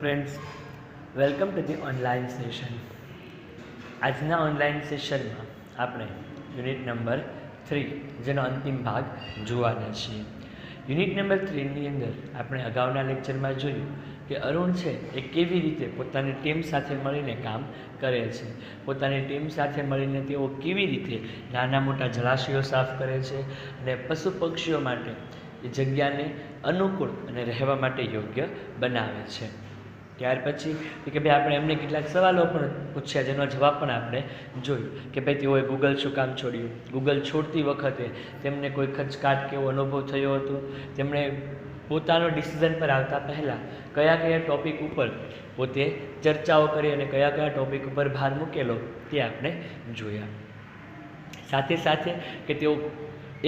Friends, welcome to the online session. આજના online સેશનમાં આપણે યુનિટ નંબર 3 જેનો અંતિમ ભાગ જોવાના છીએ. યુનિટ નંબર 3ની અંદર આપણે અગાઉના લેક્ચરમાં જોયું કે અરુણ છે એ કેવી રીતે પોતાની ટીમ સાથે મળીને કામ કરે છે. પોતાની ટીમ સાથે મળીને તેઓ કેવી રીતે નાના મોટા જળાશયો સાફ કરે છે અને પશુ પક્ષીઓ માટે એ જગ્યાને અનુકૂળ અને રહેવા માટે યોગ્ય બનાવે છે. ત્યાર પછી કે ભાઈ આપણે એમને કેટલાક સવાલો પણ પૂછ્યા, જેનો જવાબ પણ આપણે જોયું કે ભાઈ તેઓએ ગૂગલ શું કામ છોડ્યું, ગૂગલ છોડતી વખતે તેમને કોઈ ખચકાટ કેવો અનુભવ થયો હતો, તેમણે પોતાનો ડિસિઝન પર આવતા પહેલાં કયા કયા ટૉપિક ઉપર પોતે ચર્ચાઓ કરી અને કયા કયા ટૉપિક ઉપર ભાર મૂકેલો તે આપણે જોયા. સાથે સાથે કે તેઓ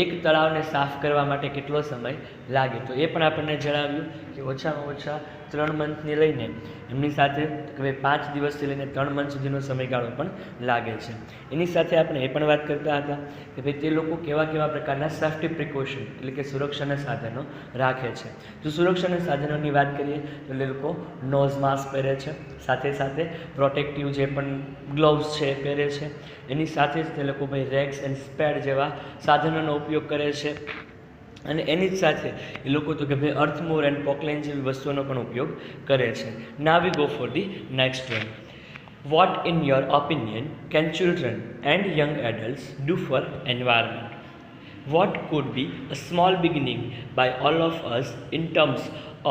એક તળાવને સાફ કરવા માટે કેટલો સમય લાગે તો એ પણ આપણને જણાવ્યું કે ઓછામાં ઓછા 3 મંથની લઈને એમની સાથે હવે 5 દિવસથી લઈને 3 મંથ સુધીનો સમયગાળો પણ લાગે છે. એની સાથે આપણે એ પણ વાત કરતા હતા કે ભાઈ તે લોકો કેવા કેવા પ્રકારના સેફ્ટી પ્રિકોશન એટલે કે સુરક્ષાના સાધનો રાખે છે. જો સુરક્ષાના સાધનોની વાત કરીએ તો એ લોકો નોઝ માસ્ક પહેરે છે, સાથે સાથે પ્રોટેક્ટિવ જે પણ ગ્લોવ્સ છે એ પહેરે છે. એની સાથે જ તે લોકો ભાઈ રેક્સ એન્ડ સ્પેડ જેવા સાધનોનો ઉપયોગ કરે છે. અને એની જ સાથે એ લોકો તો કે ભાઈ અર્થમોર એન્ડ પોકલાઇન જેવી વસ્તુઓનો પણ ઉપયોગ કરે છે. Now we go for the next one. What in your opinion can children and young adults do for environment? What could be a small beginning by all of us in terms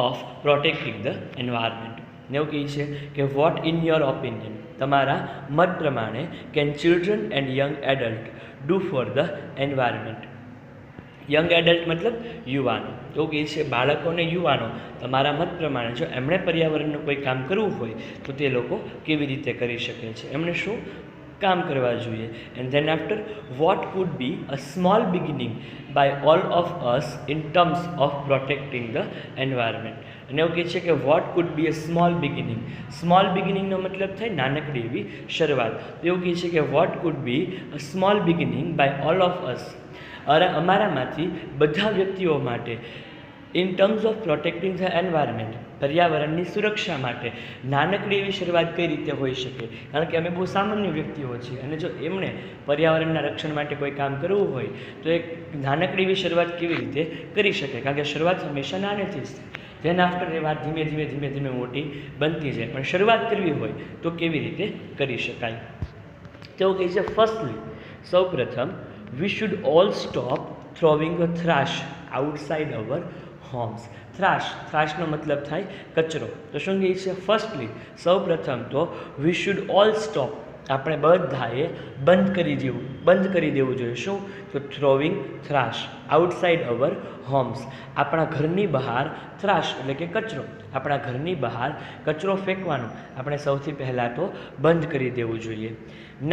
of protecting the environment? ને એવું કહે છે કે vote in your opinion, તમારા મત પ્રમાણે, can children and young adult do for the environment? Young adult મતલબ યુવાનો. એવું કહે છે બાળકો અને યુવાનો તમારા મત પ્રમાણે જો એમણે પર્યાવરણનું કોઈ કામ કરવું હોય તો તે લોકો કેવી રીતે કરી શકે છે, એમણે શું કામ કરવા જોઈએ. And then after, what could be a small beginning by all of us in terms of protecting the environment? અને એવું કહે છે કે what could be a small beginning. Small બિગિનિંગનો મતલબ થાય નાનકડી એવી શરૂઆત. એવું કહે છે કે what could be a small beginning by all of us, અમારામાંથી બધા વ્યક્તિઓ માટે, in terms of protecting the environment, પર્યાવરણની સુરક્ષા માટે નાનકડી એવી શરૂઆત કઈ રીતે હોઈ શકે? કારણ કે અમે બહુ સામાન્ય વ્યક્તિઓ છીએ અને જો એમણે પર્યાવરણના રક્ષણ માટે કોઈ કામ કરવું હોય તો એક નાનકડી એવી શરૂઆત કેવી રીતે કરી શકે? કારણ કે શરૂઆત હંમેશા નાનેથી જ થાય. ધેન આફ્ટર એ વાત ધીમે ધીમે મોટી બનતી જાય, પણ શરૂઆત કરવી હોય તો કેવી રીતે કરી શકાય? તેઓ કહે છે ફર્સ્ટલી, સૌ પ્રથમ, we should all stop throwing a trash outside our homes. થ્રાશનો મતલબ થાય કચરો. તો શું કહે છે? ફર્સ્ટલી, સૌ પ્રથમ તો we should all stop, આપણે બધાએ બંધ કરી દેવું જોઈએ. શું? તો થ્રોવિંગ થ્રાશ આઉટસાઇડ અવર હોમ્સ, આપણા ઘરની બહાર. થ્રાશ એટલે કે કચરો, આપણા ઘરની બહાર કચરો ફેંકવાનું આપણે સૌથી પહેલાં તો બંધ કરી દેવું જોઈએ.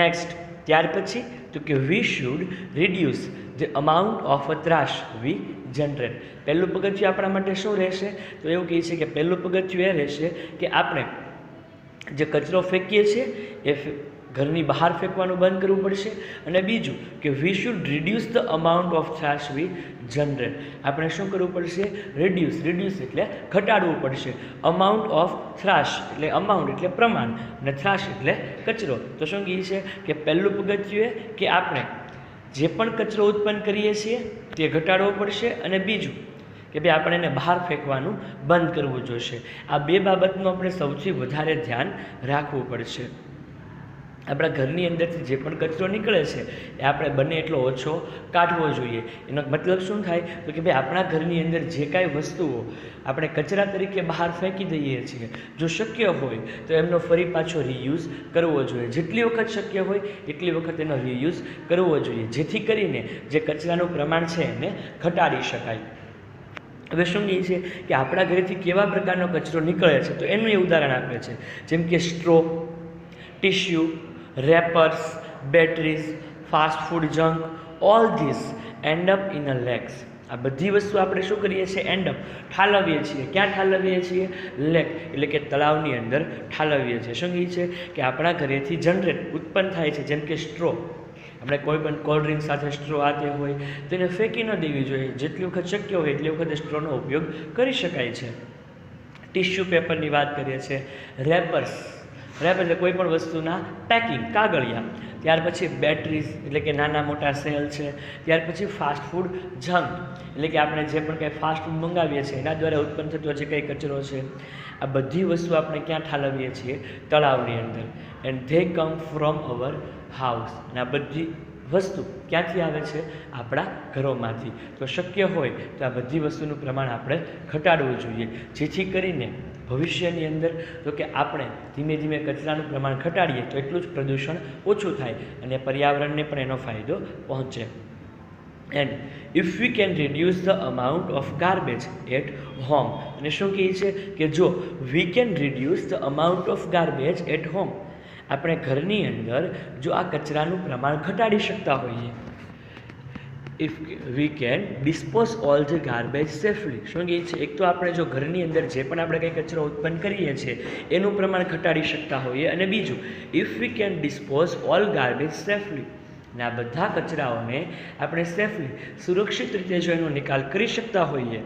નેક્સ્ટ, ત્યાર પછી તો કે we should reduce the amount of a trash we generate. પહેલું પગથિયું આપણા માટે શું રહેશે? તો એવું કહે છે કે પહેલું પગથિયું એ રહેશે કે આપણે જે કચરો ફેંકીએ છીએ એ ઘરની બહાર ફેંકવાનું બંધ કરવું પડશે. અને બીજું કે we should reduce the amount of trash we generate, આપણે શું કરવું પડશે? રિડ્યુસ એટલે ઘટાડવું પડશે. અમાઉન્ટ ઓફ થ્રાશ એટલે અમાઉન્ટ એટલે પ્રમાણ અને થ્રાશ એટલે કચરો. તો શું કહે છે કે પહેલું પગથિયું કે આપણે જે પણ કચરો ઉત્પન્ન કરીએ છીએ તે ઘટાડવો પડશે અને બીજું કે ભાઈ આપણે એને બહાર ફેંકવાનું બંધ કરવું જોઈશે. આ બે બાબતનું આપણે સૌથી વધારે ધ્યાન રાખવું પડશે. આપણા ઘરની અંદરથી જે પણ કચરો નીકળે છે એ આપણે બને એટલો ઓછો કાઢવો જોઈએ. એનો મતલબ શું થાય? તો કે ભાઈ આપણા ઘરની અંદર જે કાંઈ વસ્તુઓ આપણે કચરા તરીકે બહાર ફેંકી દઈએ છીએ, જો શક્ય હોય તો એમનો ફરી પાછો રીયુઝ કરવો જોઈએ. જેટલી વખત શક્ય હોય એટલી વખત એનો રીયુઝ કરવો જોઈએ, જેથી કરીને જે કચરાનું પ્રમાણ છે એને ઘટાડી શકાય. હવે શું કહે છે કે આપણા ઘરેથી કેવા પ્રકારનો કચરો નીકળે છે તો એનું એ ઉદાહરણ આપે છે. જેમ કે straw, tissue, wrappers, batteries, fast food junk, all this end up in a lakes. આ બધી વસ્તુ આપણે શું કરીએ છીએ? એન્ડ અપ, ઠાલવીએ છીએ. ક્યાં ઠાલવીએ છીએ? લેક એટલે કે તળાવની અંદર ઠાલવીએ છીએ. શું કહે છે કે આપણા ઘરેથી જનરેટ ઉત્પન્ન થાય છે, જેમ કે સ્ટ્રો, આપણે કોઈ પણ કોલ્ડ ડ્રિંક સાથે સ્ટ્રો આતે હોય તો એને ફેંકી ન દેવી જોઈએ. જેટલી વખત શક્ય હોય એટલી વખત સ્ટ્રોનો ઉપયોગ કરી શકાય છે. ટિશ્યુ પેપરની વાત કરીએ છીએ, રેપર એટલે કોઈ પણ વસ્તુના પેકિંગ, કાગળિયા. ત્યાર પછી બેટરીઝ એટલે કે નાના મોટા સેલ છે. ત્યાર પછી ફાસ્ટ ફૂડ જંક એટલે કે આપણે જે પણ કંઈ ફાસ્ટ ફૂડ મંગાવીએ છીએ એના દ્વારા ઉત્પન્ન થતો જે કંઈ કચરો છે, આ બધી વસ્તુ આપણે ક્યાં ઠાલવીએ છીએ? તળાવની અંદર. And they come from our house. અને આ બધી વસ્તુ ક્યાંથી આવે છે? આપણા ઘરોમાંથી. તો શક્ય હોય તો આ બધી વસ્તુનું પ્રમાણ આપણે ઘટાડવું જોઈએ, જેથી કરીને ભવિષ્યની અંદર તો કે આપણે ધીમે ધીમે કચરાનું પ્રમાણ ઘટાડીએ તો એટલું જ પ્રદૂષણ ઓછું થાય અને પર્યાવરણને પણ એનો ફાયદો પહોંચે. And if we can reduce the amount of garbage at home. અને શું કહે છે કે જો we can reduce the amount of garbage at home, આપણે ઘરની અંદર જો આ કચરાનું પ્રમાણ ઘટાડી શકતા હોઈએ, if we can dispose all the garbage safely. શું કહે છે? એક તો આપણે જો ઘરની અંદર જે પણ આપણે કંઈ કચરો ઉત્પન્ન કરીએ છીએ એનું પ્રમાણ ઘટાડી શકતા હોઈએ, અને બીજું if we can dispose all garbage safely, અને આ બધા કચરાઓને આપણે સેફલી સુરક્ષિત રીતે જો એનો નિકાલ કરી શકતા હોઈએ,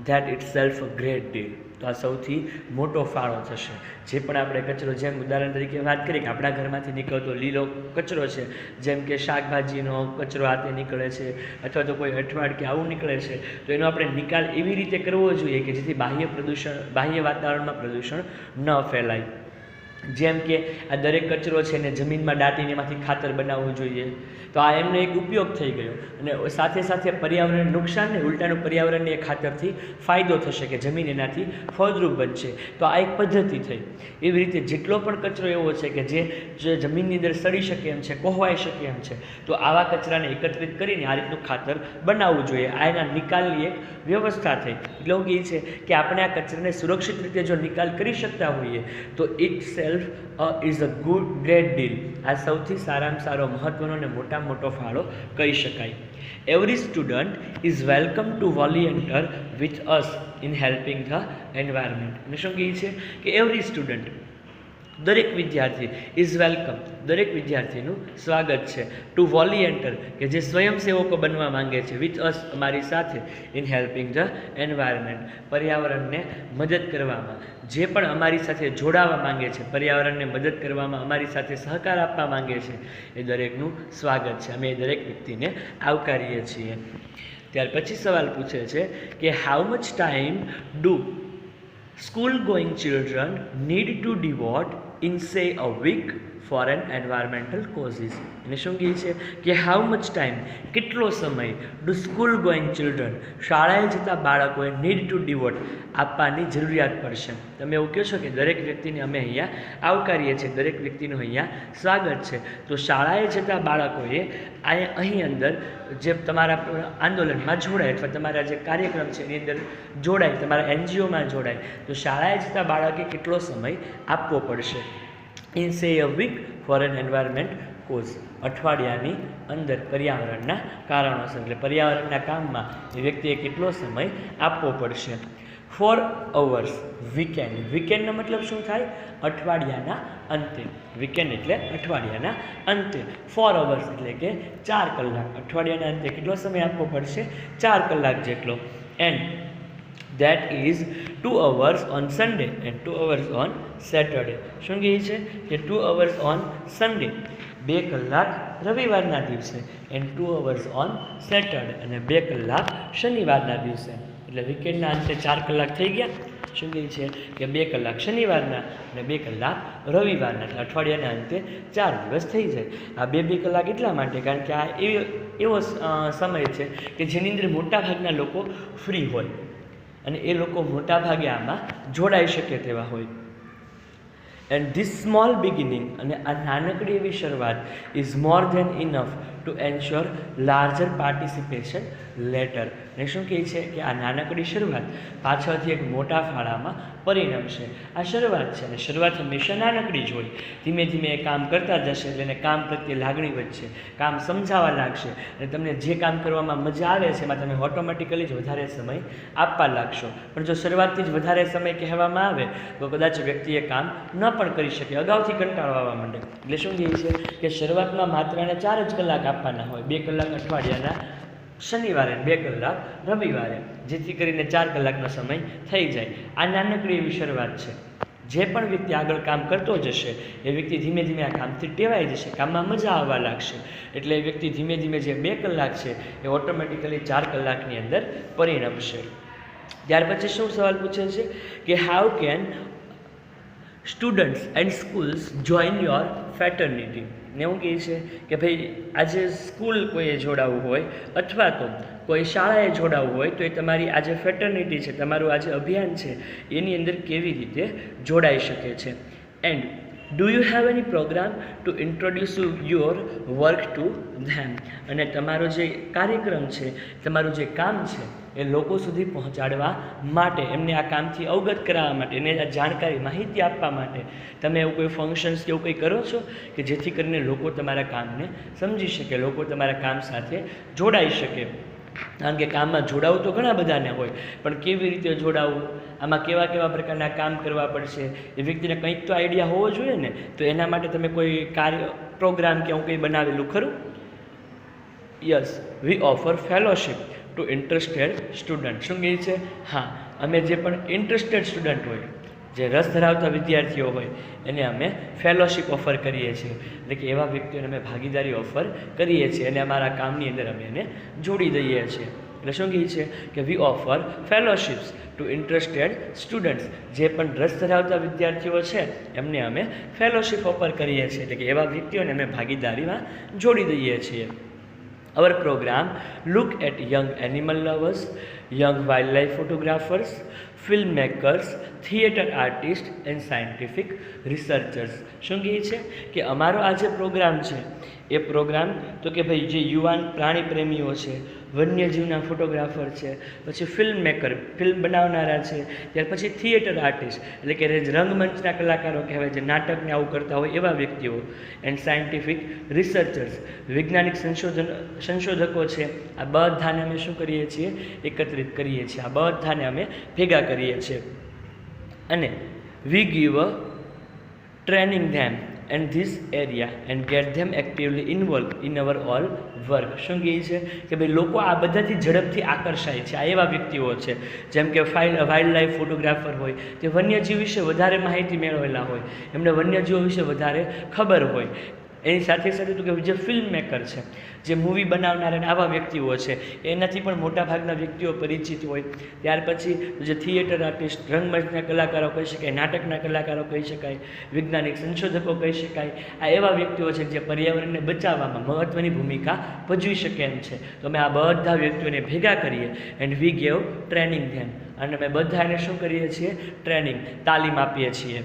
that it self a great deal. તો આ સૌથી મોટો ફાળો થશે. જે પણ આપણે કચરો, જેમ ઉદાહરણ તરીકે વાત કરીએ કે આપણા ઘરમાંથી નીકળતો લીલો કચરો છે, જેમ કે શાકભાજીનો કચરો આ તે નીકળે છે, અથવા તો કોઈ અઠવાડ કે આવું નીકળે છે, તો એનો આપણે નિકાલ એવી રીતે કરવો જોઈએ કે જેથી બાહ્ય વાતાવરણમાં પ્રદૂષણ ન ફેલાય. જેમ કે આ દરેક કચરો છે એને જમીનમાં દાટીને એમાંથી ખાતર બનાવવું જોઈએ. તો આ એમનો એક ઉપયોગ થઈ ગયો, અને સાથે સાથે પર્યાવરણને નુકસાન નહીં, ઉલટાનું પર્યાવરણને એ ખાતરથી ફાયદો થશે કે જમીન એનાથી ફળદ્રુપ બનશે. તો આ એક પદ્ધતિ થઈ. એવી રીતે જેટલો પણ કચરો એવો છે કે જે જમીનની અંદર સડી શકે એમ છે, કોહવાઈ શકે એમ છે, તો આવા કચરાને એકત્રિત કરીને આ રીતનું ખાતર બનાવવું જોઈએ. આ એના નિકાલની એક વ્યવસ્થા થઈ. એટલે એવું કહે છે કે આપણે આ કચરાને સુરક્ષિત રીતે જો નિકાલ કરી શકતા હોઈએ તો it self is a great deal. આ સૌથી સારામાં સારો, મહત્વનો અને મોટો ફાળો કહી શકાય. Every student is welcome to volunteer with us in helping the environment. અને શું કહે છે કે એવરી સ્ટુડન્ટ, દરેક વિદ્યાર્થી, ઇઝ વેલકમ, દરેક વિદ્યાર્થીનું સ્વાગત છે, ટુ વોલિયન્ટર કે જે સ્વયંસેવકો બનવા માંગે છે, વિથ અસ અમારી સાથે, ઇન હેલ્પિંગ ધ એન્વાયરમેન્ટ પર્યાવરણને મદદ કરવામાં, જે પણ અમારી સાથે જોડાવા માંગે છે, પર્યાવરણને મદદ કરવામાં અમારી સાથે સહકાર આપવા માંગે છે, એ દરેકનું સ્વાગત છે. અમે એ દરેક વ્યક્તિને આવકારીએ છીએ. ત્યાર પછી સવાલ પૂછે છે કે how much time do school going children need to devote in say a week for an environmental causes. અને શું કહે છે કે હાઉ મચ ટાઈમ, કેટલો સમય, ડુ સ્કૂલ ગોઈંગ ચિલ્ડ્રન, શાળાએ જતા બાળકોએ નીડ ટુ ડિવોટ, આપવાની જરૂરિયાત પડશે. તમે એવું કહો છો કે દરેક વ્યક્તિને અમે અહીંયા આવકારીએ છીએ, દરેક વ્યક્તિનું અહીંયા સ્વાગત છે. તો શાળાએ જતા બાળકોએ અહીં અંદર જે તમારા આંદોલનમાં જોડાય અથવા તમારા જે કાર્યક્રમ છે એની અંદર જોડાય, તમારા એનજીઓમાં જોડાય, તો શાળાએ જતા બાળકે કેટલો સમય આપવો પડશે? In say a week for an environment cause, અઠવાડિયાની અંદર પર્યાવરણના કારણોસર, એટલે પર્યાવરણના કામમાં એ વ્યક્તિએ કેટલો સમય આપવો પડશે? 4 hours વીકેન્ડ. વીકેન્ડનો મતલબ શું થાય? અઠવાડિયાના અંતે. વીકેન્ડ એટલે અઠવાડિયાના અંતે. 4 hours એટલે કે 4 કલાક. અઠવાડિયાના અંતે કેટલો સમય આપવો પડશે? 4 કલાક જેટલો. And that is 2 hours on Sunday and 2 hours on Saturday. શું કહે છે કે 2 hours on Sunday, 2 કલાક રવિવારના દિવસે, એન્ડ 2 hours on Saturday, અને 2 કલાક શનિવારના દિવસે. એટલે વીકેન્ડના અંતે 4 કલાક થઈ ગયા. શું કહે છે કે 2 કલાક શનિવારના અને 2 કલાક રવિવારના, એટલે અઠવાડિયાના અંતે 4 દિવસ થઈ જાય. આ 2 કલાક એટલા માટે કારણ કે આ એવો સમય છે કે જેની અંદર મોટાભાગના લોકો ફ્રી હોય અને એ લોકો મોટાભાગે આમાં જોડાઈ શકે તેવા હોય. એન્ડ ધીસ સ્મોલ બિગિનિંગ, અને આ નાનકડી એવી શરૂઆત, is more than enough to ensure larger participation later. અને શું કહે છે કે આ નાનકડી શરૂઆત પાછળથી એક મોટા ફાળામાં પરિણમશે. આ શરૂઆત છે અને શરૂઆત હંમેશા નાનકડી જ હોય. ધીમે ધીમે એ કામ કરતા જશે એટલે એને કામ પ્રત્યે લાગણી વધશે, કામ સમજાવવા લાગશે, અને તમને જે કામ કરવામાં મજા આવે છે એમાં તમે ઓટોમેટિકલી જ વધારે સમય આપવા લાગશો. પણ જો શરૂઆતથી જ વધારે સમય કહેવામાં આવે તો કદાચ વ્યક્તિએ કામ ન પણ કરી શકે, અગાઉથી કંટાળો આવવા માંડે. એટલે શું કહે છે કે શરૂઆતમાં માત્ર 4 જ કલાક આપવાના હોય, 2 કલાક અઠવાડિયાના શનિવારે 2 કલાક રવિવારે, જેથી કરીને 4 કલાકનો સમય થઈ જાય. આ નાનકડી એવી શરૂઆત છે. જે પણ વ્યક્તિ આગળ કામ કરતો જશે એ વ્યક્તિ ધીમે ધીમે આ કામથી ટેવાઈ જશે, કામમાં મજા આવવા લાગશે. એટલે એ વ્યક્તિ ધીમે ધીમે જે 2 કલાક છે એ ઓટોમેટિકલી 4 કલાકની અંદર પરિણમશે. ત્યાર પછી શું સવાલ પૂછે છે કે how can students and schools join your fraternity. ને એવું કહે છે કે ભાઈ આજે સ્કૂલ કોઈએ જોડાવવું હોય અથવા તો કોઈ શાળાએ જોડાવવું હોય તો એ તમારી આ જે ફેટર્નિટી છે, તમારું આ જે અભિયાન છે એની અંદર કેવી રીતે જોડાઈ શકે છે. And do you have any program to introduce your work to them. અને તમારો જે કાર્યક્રમ છે, તમારું જે કામ છે એ લોકો સુધી પહોંચાડવા માટે, એમને આ કામથી અવગત કરાવવા માટે, એને આ જાણકારી માહિતી આપવા માટે તમે એવું કોઈ ફંક્શન્સ કે એવું કંઈ કરો છો કે જેથી કરીને લોકો તમારા કામને સમજી શકે, લોકો તમારા કામ સાથે જોડાઈ શકે. કારણ કે કામમાં જોડાવું તો ઘણા બધાને હોય, પણ કેવી રીતે જોડાવું, આમાં કેવા કેવા પ્રકારના કામ કરવા પડશે, એ વ્યક્તિને કંઈક તો આઈડિયા હોવો જોઈએ ને. તો એના માટે તમે કોઈ પ્રોગ્રામ કે એવું કંઈ બનાવેલું ખરું? Yes, we offer fellowship to interested student. શું કહે છે? હા, અમે જે પણ ઇન્ટરેસ્ટેડ સ્ટુડન્ટ હોય, જે રસ ધરાવતા વિદ્યાર્થીઓ હોય, એને અમે ફેલોશિપ ઓફર કરીએ છીએ. એટલે કે એવા વ્યક્તિઓને અમે ભાગીદારી ઓફર કરીએ છીએ અને અમારા કામની અંદર અમે એને જોડી દઈએ છીએ. એટલે શું કહે છે કે we offer fellowships to interested students. જે પણ રસ ધરાવતા વિદ્યાર્થીઓ છે એમને અમે ફેલોશિપ ઓફર કરીએ છીએ. એટલે કે એવા વ્યક્તિઓને અમે ભાગીદારીમાં જોડી દઈએ છીએ. Our program look at young animal lovers, young wildlife photographers, filmmakers, theatre artists and scientific researchers. શું કહે છે કે અમારો આ જે પ્રોગ્રામ છે એ પ્રોગ્રામ તો કે ભાઈ જે યુવાન પ્રાણી પ્રેમીઓ છે, વન્યજીવના ફોટોગ્રાફર છે, પછી ફિલ્મ મેકર, ફિલ્મ બનાવનારા છે, ત્યાર પછી થિયેટર આર્ટિસ્ટ એટલે કે રંગમંચના કલાકારો કહેવાય, જે નાટકને આવું કરતા હોય એવા વ્યક્તિઓ, એન્ડ સાયન્ટિફિક રિસર્ચર્સ, વૈજ્ઞાનિક સંશોધકો છે. આ બધાને અમે શું કરીએ છીએ? એકત્રિત કરીએ છીએ. આ બધાને અમે ભેગા કરીએ છીએ અને we give a training them and this area and get them actively involved in our all work. શું કહે છે કે ભાઈ લોકો આ બધાથી ઝડપથી આકર્ષાય છે. આ એવા વ્યક્તિઓ છે જેમ કે વાઇલ્ડ લાઈફ ફોટોગ્રાફર હોય, તે વન્યજીવ વિશે વધારે માહિતી મેળવેલા હોય, એમને વન્યજીવો વિશે વધારે ખબર હોય. એની સાથે સાથે તો કે જે ફિલ્મ મેકર છે, જે મૂવી બનાવનારા આવા વ્યક્તિઓ છે, એનાથી પણ મોટાભાગના વ્યક્તિઓ પરિચિત હોય. ત્યાર પછી જે થિયેટર આર્ટિસ્ટ, રંગમંચના કલાકારો કહી શકાય, નાટકના કલાકારો કહી શકાય, વૈજ્ઞાનિક સંશોધકો કહી શકાય. આ એવા વ્યક્તિઓ છે જે પર્યાવરણને બચાવવામાં મહત્ત્વની ભૂમિકા ભજવી શકે એમ છે. તો અમે આ બધા વ્યક્તિઓને ભેગા કરીએ એન્ડ વી ગેવ ટ્રેનિંગ ધેમ. અને અમે બધા એને શું કરીએ છીએ? ટ્રેનિંગ, તાલીમ આપીએ છીએ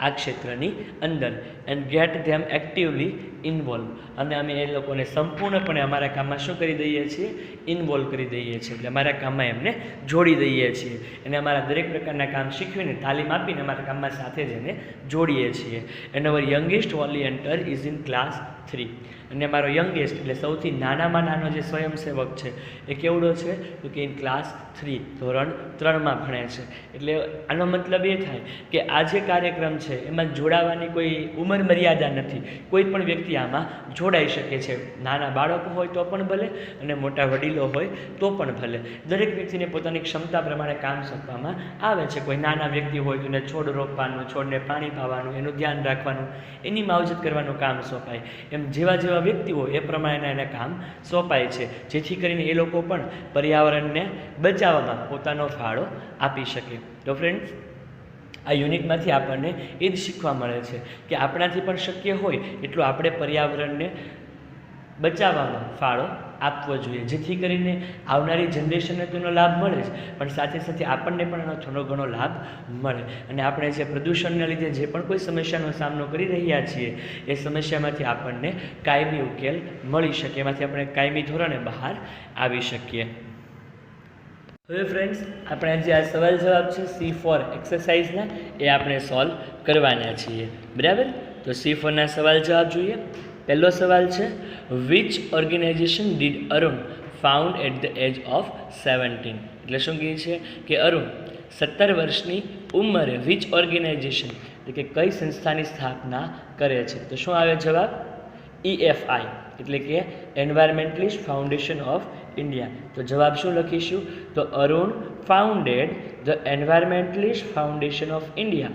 આ ક્ષેત્રની અંદર. And gate them actively involve. અને અમે એ લોકોને સંપૂર્ણપણે અમારા કામમાં શું કરી દઈએ છીએ? ઇન્વોલ્વ કરી દઈએ છીએ. એટલે અમારા કામમાં એમને જોડી દઈએ છીએ અને અમારા દરેક પ્રકારના કામ શીખવીને, તાલીમ આપીને અમારા કામમાં સાથે જ એને જોડીએ છીએ. And hour youngest volunteer is in class 3. અને અમારો યંગેસ્ટ એટલે સૌથી નાનામાં નાનો જે સ્વયંસેવક છે એ કેવડો છે? તો કે ઇન ક્લાસ 3, ધોરણ 3માં ભણે છે. એટલે આનો મતલબ એ થાય કે આ જે કાર્યક્રમ છે એમાં જોડાવાની કોઈ ઉંમર મર્યાદા નથી. કોઈ પણ વ્યક્તિ આમાં જોડાઈ શકે છે. નાના બાળકો હોય તો પણ ભલે અને મોટા વડીલો હોય તો પણ ભલે. દરેક વ્યક્તિને પોતાની ક્ષમતા પ્રમાણે કામ સોંપવામાં આવે છે. કોઈ નાના વ્યક્તિ હોય તો એને છોડ રોપવાનું, છોડને પાણી પાવાનું, એનું ધ્યાન રાખવાનું, એની માવજત કરવાનું કામ સોંપાય. એમ જેવા જેવા વ્યક્તિ હોય એ પ્રમાણેના એને કામ સોંપાય છે, જેથી કરીને એ લોકો પણ પર્યાવરણને બચાવવામાં પોતાનો ફાળો આપી શકે. તો ફ્રેન્ડ્સ, આ યુનિટમાંથી આપણને એ જ શીખવા મળે છે કે આપણાથી પણ શક્ય હોય એટલું આપણે પર્યાવરણને બચાવવામાં ફાળો આપવો જોઈએ, જેથી કરીને આવનારી જનરેશનને તો એનો લાભ મળે જ, પણ સાથે સાથે આપણને પણ એનો થોડો ઘણો લાભ મળે. અને આપણે જે પ્રદૂષણને લીધે જે પણ કોઈ સમસ્યાનો સામનો કરી રહ્યા છીએ એ સમસ્યામાંથી આપણને કાયમી ઉકેલ મળી શકે, એમાંથી આપણે કાયમી ધોરણે બહાર આવી શકીએ. હવે ફ્રેન્ડ્સ, આપણે જે આ સવાલ જવાબ છે C4 એક્સરસાઇઝના એ આપણે સોલ્વ કરવાના છીએ. બરાબર? તો C4ના સવાલ જવાબ જોઈએ. પહેલો સવાલ છે, which organization did Arun found at the age of 17? એટલે શું કહે છે કે અરુણ 17 વર્ષની ઉંમરે વિચ ઓર્ગેનાઇઝેશન એટલે કે કઈ સંસ્થાની સ્થાપના કરે છે? તો શું આવે જવાબ? EFI એટલે કે એન્વાયરમેન્ટલિસ્ટ ફાઉન્ડેશન ઓફ India. તો જવાબ શું લખીશું? તો Arun founded the environmentalist foundation of India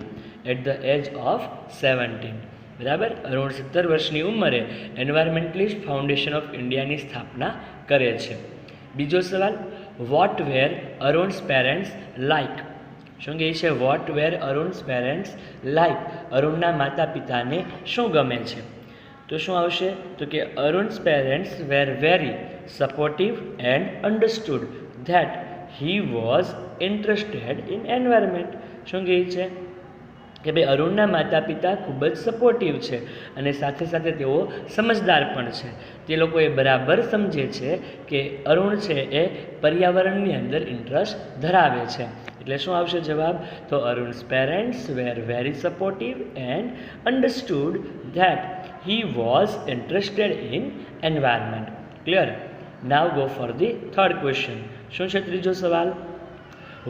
at the age of 17. બરાબર, અરુણ 17 વર્ષની ઉંમરે એન્વાયરમેન્ટલિસ્ટ ફાઉન્ડેશન ઓફ ઇન્ડિયાની સ્થાપના કરે છે. બીજો સવાલ, what were Arun's parents like? શું કહે છે? What were Arun's parents like? અરુણના માતા પિતાને શું ગમે છે? તો શું આવશે? તો કે Arun's parents were very supportive and understood that he was interested in environment. શું કહે છે કે ભાઈ અરુણના માતા પિતા ખૂબ જ સપોર્ટિવ છે અને સાથે સાથે તેઓ સમજદાર પણ છે. તે લોકો એ બરાબર સમજે છે કે અરુણ છે એ પર્યાવરણની અંદર ઇન્ટરેસ્ટ ધરાવે છે. એટલે શું આવશે જવાબ? તો Arun's parents were very supportive and understood that he was interested in environment. Clear? Now go for the third question. શું છે ત્રીજો સવાલ?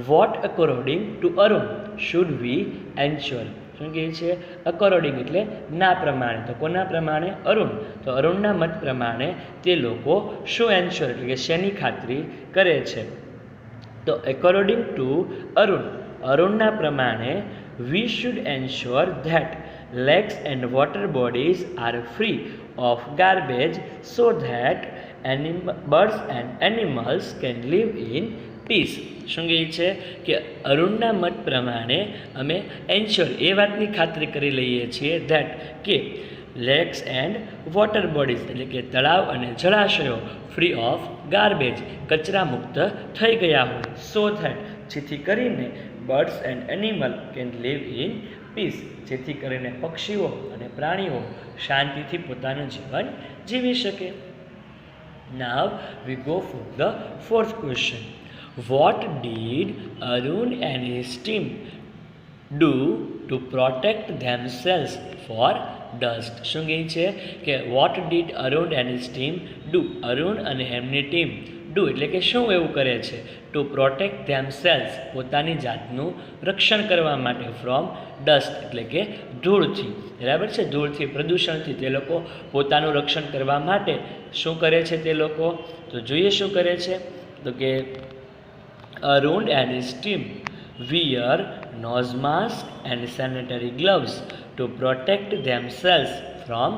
What according to Arun should we ensure? શું કહે છે? અકોર્ડિંગ એટલે ના પ્રમાણે. તો કોના પ્રમાણે? અરુણ. તો અરુણના મત પ્રમાણે તે લોકો શું એન્શ્યોર એટલે કે શેની ખાતરી કરે છે? તો અકોર્ડિંગ ટુ અરુણ, અરુણના પ્રમાણે we should ensure that lakes and water bodies are free of garbage so that birds and animals can live in peace. શું કહે છે કે અરુણના મત પ્રમાણે અમે એન્શ્યોર એ વાતની ખાતરી કરી લઈએ છીએ ધેટ કે લેક્સ એન્ડ વોટર બોડીઝ એટલે કે તળાવ અને જળાશયો ફ્રી ઓફ ગાર્બેજ કચરા મુક્ત થઈ ગયા હોય. સો ધેટ જેથી કરીને birds and animal can live in peace જેથી કરીને પક્ષીઓ અને પ્રાણીઓ શાંતિથી પોતાનું જીવન જીવી શકે. Now we go for the fourth question. What did Arun and his team do to protect themselves for dust? શું કહે છે કે what did Arun and his team do? Arun અને એમની ટીમ ડુ એટલે કે શું એવું કરે છે? ટુ પ્રોટેક્ટ ધેમસેલ્સ પોતાની જાતનું રક્ષણ કરવા માટે ફ્રોમ ડસ્ટ એટલે કે ધૂળથી. બરાબર છે, ધૂળથી પ્રદૂષણથી તે લોકો પોતાનું રક્ષણ કરવા માટે શું કરે છે તે લોકો? તો જોઈએ શું કરે છે. તો કે Arun and his team wear nose mask and sanitary gloves to protect themselves from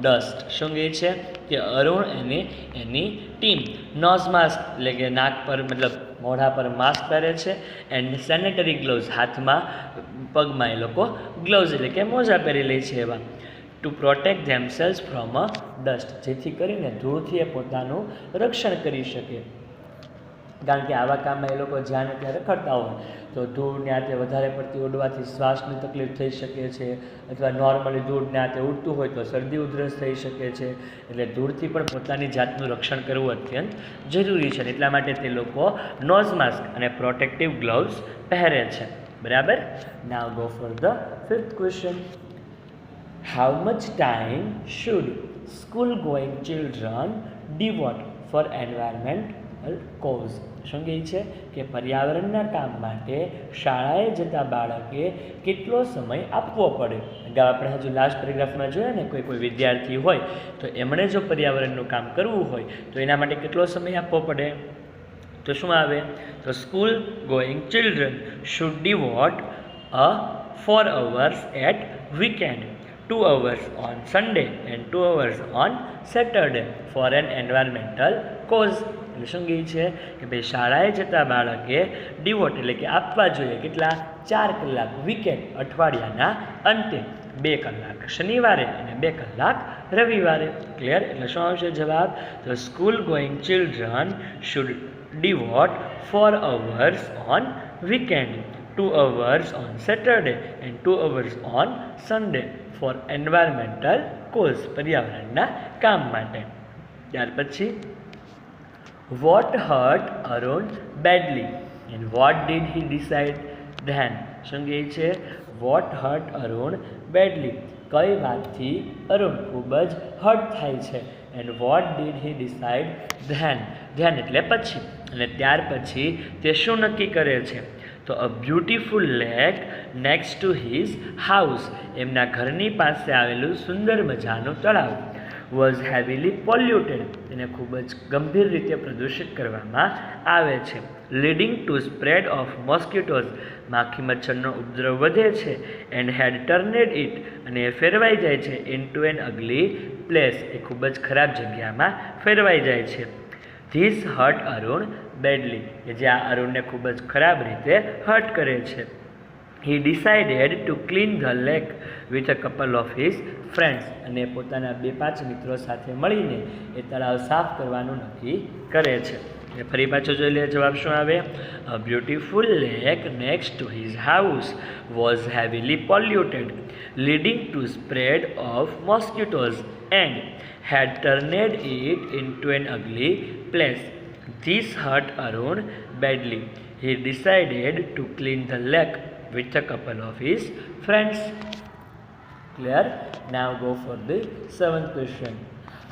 dust. શું કહે છે કે અરુણ અને એની ટીમ નોઝ માસ્ક એટલે કે નાક પર મતલબ મોઢા પર માસ્ક પહેરે છે એન્ડ સેનેટરી ગ્લોવ્સ હાથમાં પગમાં એ લોકો ગ્લોવ્સ એટલે કે મોજા પહેરી લે છે એવા. To protect themselves from a dust જેથી કરીને ધૂળથી એ પોતાનું રક્ષણ કરી શકે. કારણ કે આવા કામમાં એ લોકો જ્યાં ને ત્યાં રખડતા હોય તો ધૂળને હાથે વધારે પડતી ઉડવાથી શ્વાસની તકલીફ થઈ શકે છે અથવા નોર્મલી ધૂળને હાથે ઉડતું હોય તો શરદી ઉધરસ થઈ શકે છે. એટલે ધૂળથી પણ પોતાની જાતનું રક્ષણ કરવું અત્યંત જરૂરી છે. એટલા માટે તે લોકો નોઝ માસ્ક અને પ્રોટેક્ટિવ ગ્લોવ્સ પહેરે છે. બરાબર. Now go for the fifth question. How much time should school going children devote for environmental cause? શું કહે છે કે પર્યાવરણના કામ માટે શાળાએ જતા બાળકે કેટલો સમય આપવો પડે? અગાઉ આપણે હજુ લાસ્ટ પેરેગ્રાફમાં જોયા ને કોઈ વિદ્યાર્થી હોય તો એમણે જો પર્યાવરણનું કામ કરવું હોય તો એના માટે કેટલો સમય આપવો પડે? તો શું આવે? તો school going children should devote 4 hours at weekend, 2 hours on Sunday and 2 hours on Saturday for an environmental cause. એટલે શું કહે છે કે ભાઈ શાળાએ જતા બાળકે ડિવોટ એટલે કે આપવા જોઈએ કેટલા? 4 કલાક વીકેન્ડ અઠવાડિયાના અંતે, 2 કલાક શનિવારે અને 2 કલાક રવિવારે. ક્લિયર? એટલે શું આવશે જવાબ? તો school going children should devote 4 hours on weekend, 2 hours on Saturday and 2 hours on Sunday for environmental cause પર્યાવરણના કામ માટે. ત્યાર પછી what hurt Arun badly and what did he decide then? શું કહે છે? what hurt Arun badly કઈ વાતથી અરુણ ખૂબ જ હર્ટ થાય છે and what did he decide then? then એટલે પછી અને ત્યાર પછી તે શું નક્કી કરે છે? તો a beautiful lake next to his house એમના ઘરની પાસે આવેલું સુંદર મજાનું તળાવ વોઝ હેવીલી પોલ્યુટેડ, તેને ખૂબ જ ગંભીર રીતે પ્રદૂષિત કરવામાં આવે છે. Leading two spread of mosquitoes, માખી મચ્છરનો ઉપદ્રવ વધે છે. એન્ડ હેડ ટર્નેડ ઇટ, અને એ ફેરવાઈ જાય છે. Into an ugly place, એ ખૂબ જ ખરાબ જગ્યામાં ફેરવાઈ જાય છે. ધીસ હર્ટ અરુણ બેડલી, કે જે આ અરુણને ખૂબ જ ખરાબ રીતે હર્ટ કરે છે. He decided to clean the lake with a couple of his friends, અને પોતાના 2-5 મિત્રો સાથે મળીને એ તળાવ સાફ કરવાનું નક્કી કરે છે. એ ફરી પાછો જોઈ લે જવાબ શું આવે. A beautiful lake next to his house was heavily polluted, leading to spread of mosquitoes, and had turned it into an ugly place. This hurt Arun badly. He decided to clean the lake with a couple of his friends. Clear? Now go for the 7th question.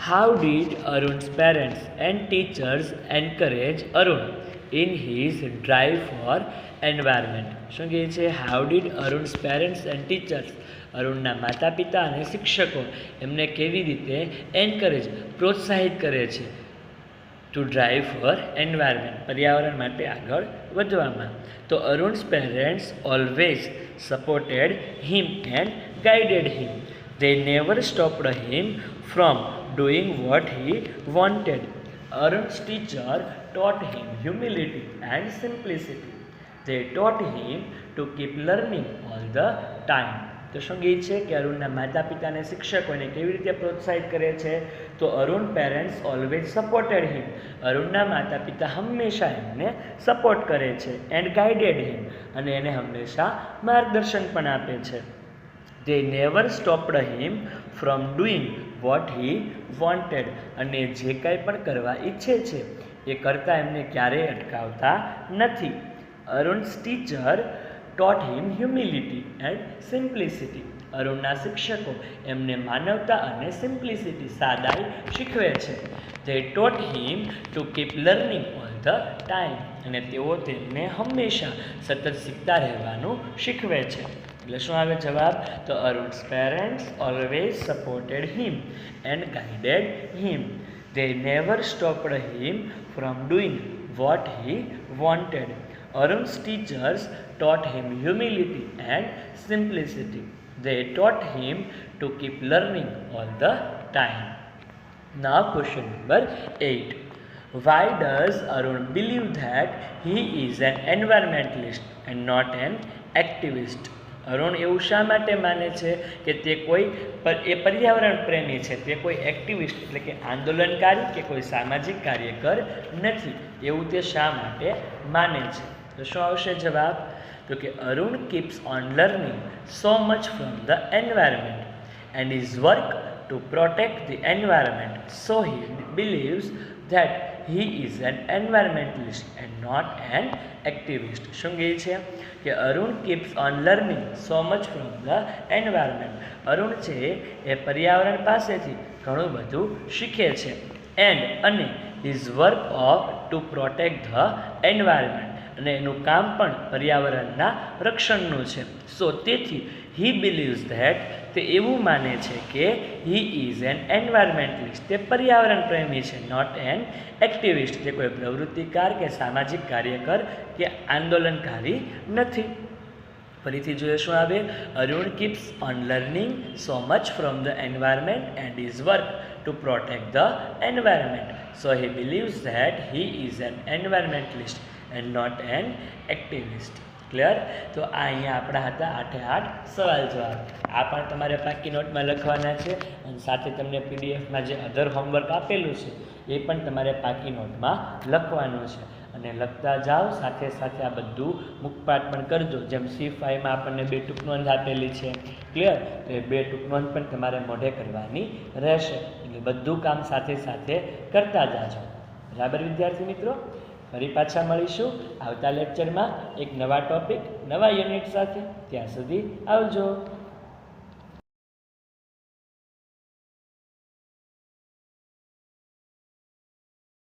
How did Arun's parents and teachers encourage Arun in his drive for environment? શું કહે છે? How did Arun's parents and teachers, અરુણના માતા પિતા અને શિક્ષકો એમને કેવી રીતે એન્કરેજ, પ્રોત્સાહિત કરે છે ટુ ડ્રાઈવ ફોર એન્વાયરમેન્ટ, પર્યાવરણ માટે આગળ વધવામાં? તો Arun's parents always supported him and guided him. They never stopped him from doing what he wanted. Arun's teacher taught him humility and simplicity. They taught him to keep learning all the time. તો શું કહે છે કે અરુણના માતા પિતા અને શિક્ષકોને કેવી રીતે પ્રોત્સાહિત કરે છે? તો અરુણ પેરેન્ટ્સ ઓલવેઝ સપોર્ટેડ હિમ, અરુણના માતા પિતા હંમેશા એમને સપોર્ટ કરે છે. એન્ડ ગાઈડેડ હિમ, અને એને હંમેશા માર્ગદર્શન પણ આપે છે. They never stopped him from doing what he wanted, અને જે કાંઈ પણ કરવા ઈચ્છે છે એ કરતાં એમને ક્યારેય અટકાવતા નથી. Arun's teacher taught him humility and simplicity. અરુણના શિક્ષકો એમને માનવતા અને સિમ્પ્લિસિટી, સાદાઈ શીખવે છે. They taught him to keep learning all the time, અને તેઓ તેમને હંમેશા સતત શીખતા રહેવાનું શીખવે છે. એટલે શું આવે જવાબ? તો Arun's parents always supported him and guided him. They never stopped him from doing what he wanted. Arun's teachers taught him humility and simplicity. They taught him to keep learning all the time. Now question number 8. Why does Arun believe that he is an environmentalist and not an activist? Arun એવું શા માટે માને છે કે તે કોઈ પર્યાવરણ પ્રેમી છે, તે કોઈ એક્ટિવિસ્ટ એટલે કે આંદોલનકારી કે કોઈ સામાજિક કાર્યકર નથી, એવું તે શા માટે માને છે? તો શું આવશે જવાબ? તો કે Arun keeps on learning so much from the environment and is work to protect the environment, so he believes that he is an environmentalist and not an activist. શું કહે છે કે Arun keeps on learning so much from the environment. Arun છે એ પર્યાવરણ પાસેથી ઘણું બધું શીખે છે. અને his work of two protect the environment, અને એનું કામ પણ પર્યાવરણના રક્ષણનું છે. સો તેથી હી બિલીવ્સ ધેટ, તે એવું માને છે કે હી ઇઝ એન એન્વાયરમેન્ટલિસ્ટ, તે પર્યાવરણ પ્રેમી છે. નોટ એન એક્ટિવિસ્ટ, તે કોઈ પ્રવૃત્તિકાર કે સામાજિક કાર્યકર કે આંદોલનકારી નથી. ફરીથી જોઈએ શું આવે? Arun keeps on learning so much from the environment and is work to protect the environment, so he believes that he is an environmentalist and not an activist. Clear? તો આ અહીંયા આપણા હતા 8 સવાલ જવાબ. આ પણ તમારે પાકી નોટમાં લખવાના છે, અને સાથે તમને પીડીએફમાં જે અધર હોમવર્ક આપેલું છે એ પણ તમારે પાકી નોટમાં લખવાનું છે. અને લખતા જાઓ, સાથે સાથે આ બધું મુખપાઠ પણ કરજો. જેમ C5માં આપણને 2 ટૂંક નોંધ આપેલી છે. ક્લિયર? તો એ 2 ટૂંક નોંધ પણ તમારે મોઢે કરવાની રહેશે. એટલે બધું કામ સાથે સાથે કરતા જાજો. બરાબર વિદ્યાર્થી મિત્રો? ફરી પાછા મળીશું આવતા લેક્ચરમાં એક નવા ટોપિક, નવા યુનિટ સાથે. ત્યાં સુધી આવજો.